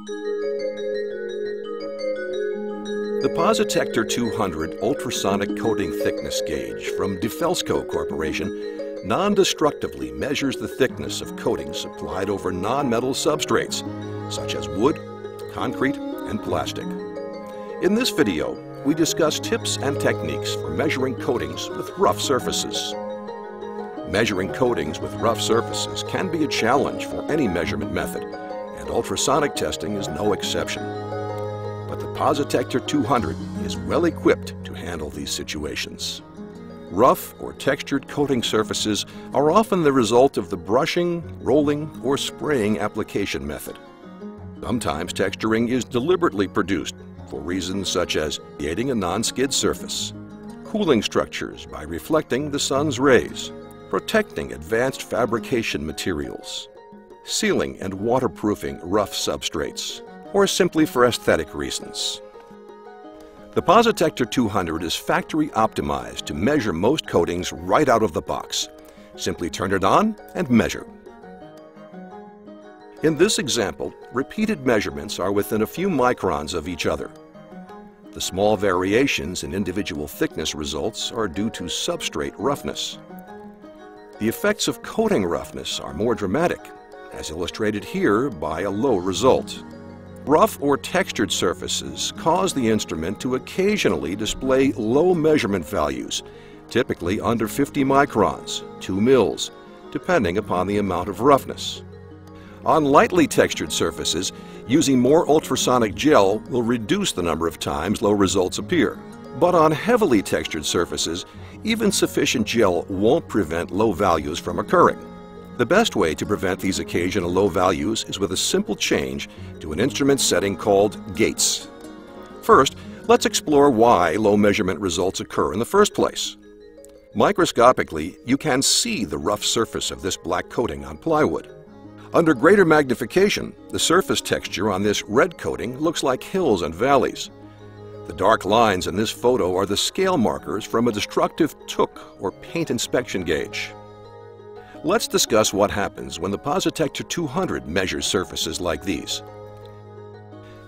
The Positector 200 ultrasonic coating thickness gauge from DeFelsco Corporation non-destructively measures the thickness of coatings applied over non-metal substrates, such as wood, concrete, and plastic. In this video, we discuss tips and techniques for measuring coatings with rough surfaces. Measuring coatings with rough surfaces can be a challenge for any measurement method, and ultrasonic testing is no exception. But the Positector 200 is well equipped to handle these situations. Rough or textured coating surfaces are often the result of the brushing, rolling, or spraying application method. Sometimes texturing is deliberately produced for reasons such as creating a non-skid surface, cooling structures by reflecting the sun's rays, protecting advanced fabrication materials, sealing and waterproofing rough substrates, or simply for aesthetic reasons. The Positector 200 is factory optimized to measure most coatings right out of the box. Simply turn it on and measure. In this example, repeated measurements are within a few microns of each other. The small variations in individual thickness results are due to substrate roughness. The effects of coating roughness are more dramatic, as illustrated here by a low result. Rough or textured surfaces cause the instrument to occasionally display low measurement values, typically under 50 microns, 2 mils, depending upon the amount of roughness. On lightly textured surfaces, using more ultrasonic gel will reduce the number of times low results appear. But on heavily textured surfaces, even sufficient gel won't prevent low values from occurring. The best way to prevent these occasional low values is with a simple change to an instrument setting called gates. First, let's explore why low measurement results occur in the first place. Microscopically, you can see the rough surface of this black coating on plywood. Under greater magnification, the surface texture on this red coating looks like hills and valleys. The dark lines in this photo are the scale markers from a destructive TOOC or paint inspection gauge. Let's discuss what happens when the Positector 200 measures surfaces like these.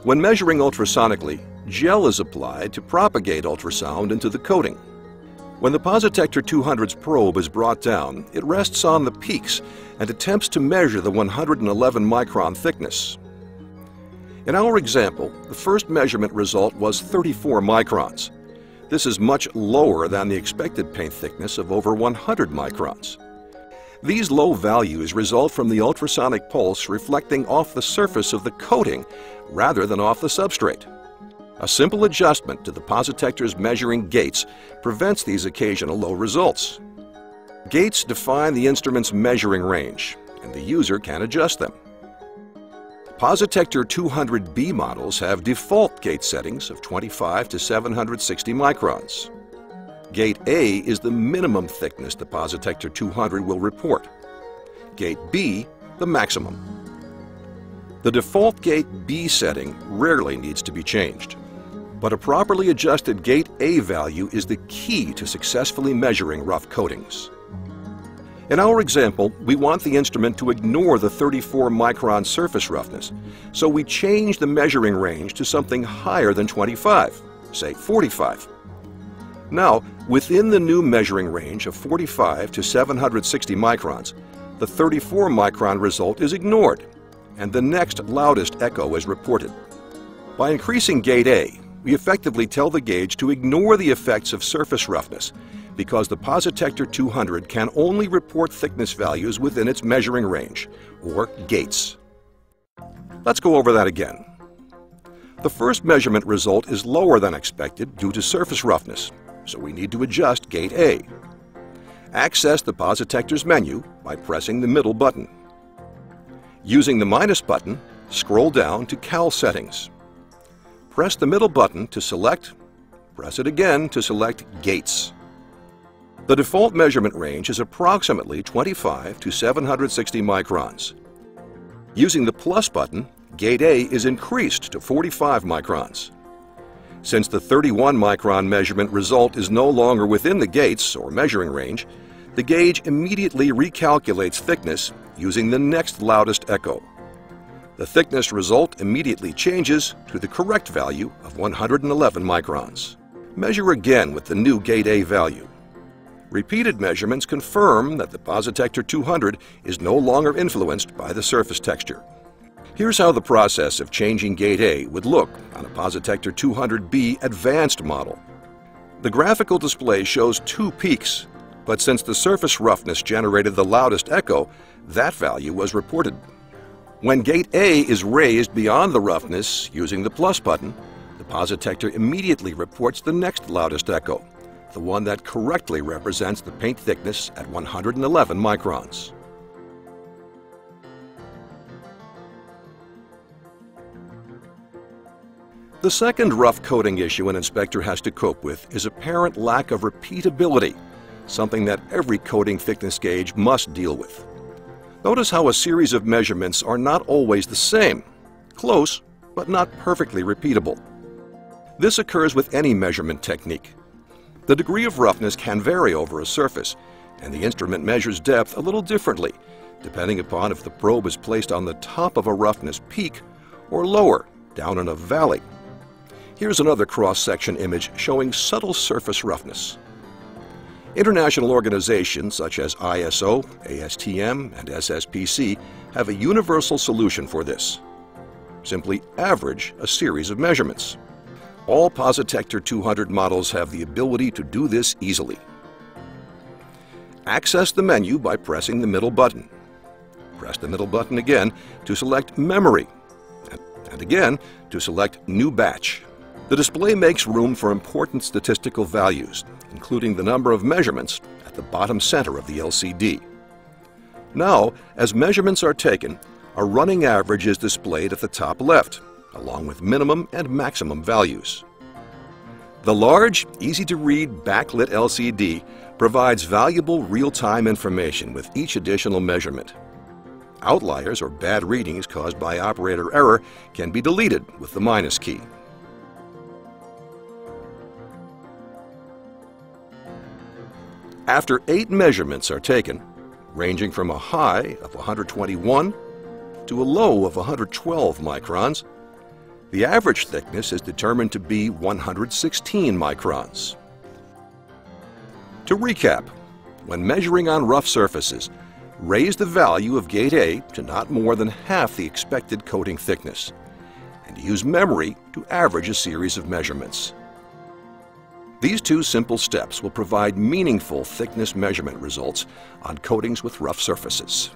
When measuring ultrasonically, gel is applied to propagate ultrasound into the coating. When the Positector 200's probe is brought down, it rests on the peaks and attempts to measure the 111 micron thickness. In our example, the first measurement result was 34 microns. This is much lower than the expected paint thickness of over 100 microns. These low values result from the ultrasonic pulse reflecting off the surface of the coating rather than off the substrate. A simple adjustment to the Positector's measuring gates prevents these occasional low results. Gates define the instrument's measuring range, and the user can adjust them. Positector 200B models have default gate settings of 25 to 760 microns. Gate A is the minimum thickness the Positector 200 will report. Gate B, the maximum. The default Gate B setting rarely needs to be changed, but a properly adjusted Gate A value is the key to successfully measuring rough coatings. In our example, we want the instrument to ignore the 34 micron surface roughness, so we change the measuring range to something higher than 25, say 45. Now, within the new measuring range of 45 to 760 microns, the 34 micron result is ignored, and the next loudest echo is reported. By increasing Gate A, we effectively tell the gauge to ignore the effects of surface roughness, because the Positector 200 can only report thickness values within its measuring range, or gates. Let's go over that again. The first measurement result is lower than expected due to surface roughness, so we need to adjust Gate A. Access the Positector's menu by pressing the middle button. Using the minus button, scroll down to Cal Settings. Press the middle button to select, press it again to select Gates. The default measurement range is approximately 25 to 760 microns. Using the plus button, Gate A is increased to 45 microns. Since the 31 micron measurement result is no longer within the gates or measuring range, the gauge immediately recalculates thickness using the next loudest echo. The thickness result immediately changes to the correct value of 111 microns. Measure again with the new Gate A value. Repeated measurements confirm that the Positector 200 is no longer influenced by the surface texture. Here's how the process of changing Gate A would look on a Positector 200B Advanced model. The graphical display shows two peaks, but since the surface roughness generated the loudest echo, that value was reported. When Gate A is raised beyond the roughness using the plus button, the Positector immediately reports the next loudest echo, the one that correctly represents the paint thickness at 111 microns. The second rough coating issue an inspector has to cope with is apparent lack of repeatability, something that every coating thickness gauge must deal with. Notice how a series of measurements are not always the same, close, but not perfectly repeatable. This occurs with any measurement technique. The degree of roughness can vary over a surface, and the instrument measures depth a little differently, depending upon if the probe is placed on the top of a roughness peak or lower, down in a valley. Here's another cross-section image showing subtle surface roughness. International organizations such as ISO, ASTM, and SSPC have a universal solution for this. Simply average a series of measurements. All Positector 200 models have the ability to do this easily. Access the menu by pressing the middle button. Press the middle button again to select Memory, and again to select New Batch. The display makes room for important statistical values, including the number of measurements at the bottom center of the LCD. Now, as measurements are taken, a running average is displayed at the top left, along with minimum and maximum values. The large, easy-to-read backlit LCD provides valuable real-time information with each additional measurement. Outliers or bad readings caused by operator error can be deleted with the minus key. After 8 measurements are taken, ranging from a high of 121 to a low of 112 microns, the average thickness is determined to be 116 microns. To recap, when measuring on rough surfaces, raise the value of Gate A to not more than half the expected coating thickness, and use memory to average a series of measurements. These two simple steps will provide meaningful thickness measurement results on coatings with rough surfaces.